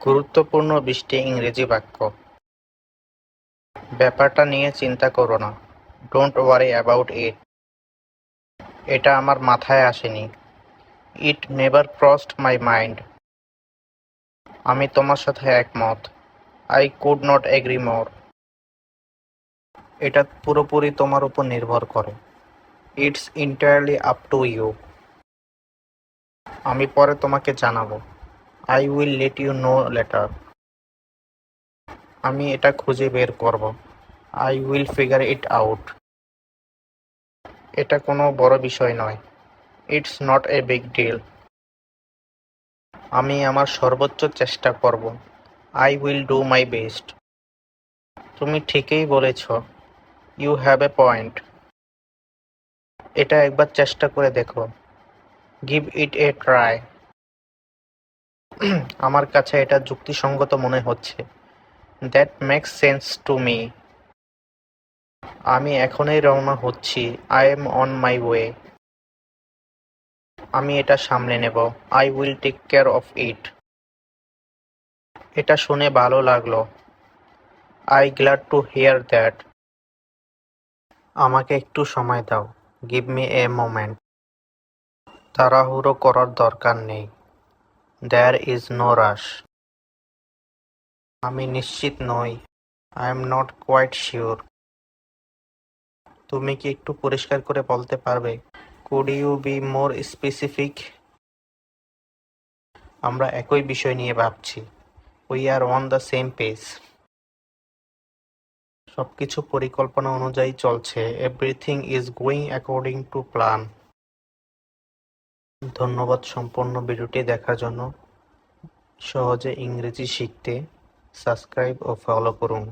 গুরুত্বপূর্ণ ২০টি ইংরেজি বাক্য। ব্যাপারটা নিয়ে চিন্তা করো না। Don't worry about it. এটা আমার মাথায় আসেনি। It never crossed my mind. আমি তোমার সাথে একমত। I could not agree more. এটা পুরোপুরি তোমার উপর নির্ভর করে। It's entirely up to you. আমি পরে তোমাকে জানাবো। I will let you know later. আমি এটা খুঁজে বের করব। I will figure it out. এটা কোনো বড় বিষয় নয়। It's not a big deal. আমি আমার সর্বোচ্চ চেষ্টা করব। I will do my best. তুমি ঠিকই বলেছ। You have a point. এটা একবার চেষ্টা করে দেখো। Give it a try. আমার কাছে এটা যুক্তিসঙ্গত মনে হচ্ছে। That makes sense to me. আমি এখনই রওনা হচ্ছি। I am on my way. আমি এটা সামলে নেব। I will take care of it. এটা শুনে ভালো লাগলো। I glad to hear that. আমাকে একটু সময় দাও। Give me a moment. তাড়াহুড়ো করার দরকার নেই। There is no rush. আমি নিশ্চিত নই। I am not quite sure. তুমি কি একটু পরিষ্কার করে বলতে পারবে? Could you be more specific? আমরা একই বিষয় নিয়ে ভাবছি। We are on the same page. সবকিছু পরিকল্পনা অনুযায়ী চলছে। Everything is going according to plan. ধন্যবাদ সম্পূর্ণ ভিডিওটি দেখার জন্য। সহজে ইংরেজি শিখতে সাবস্ক্রাইব ও ফলো করুন।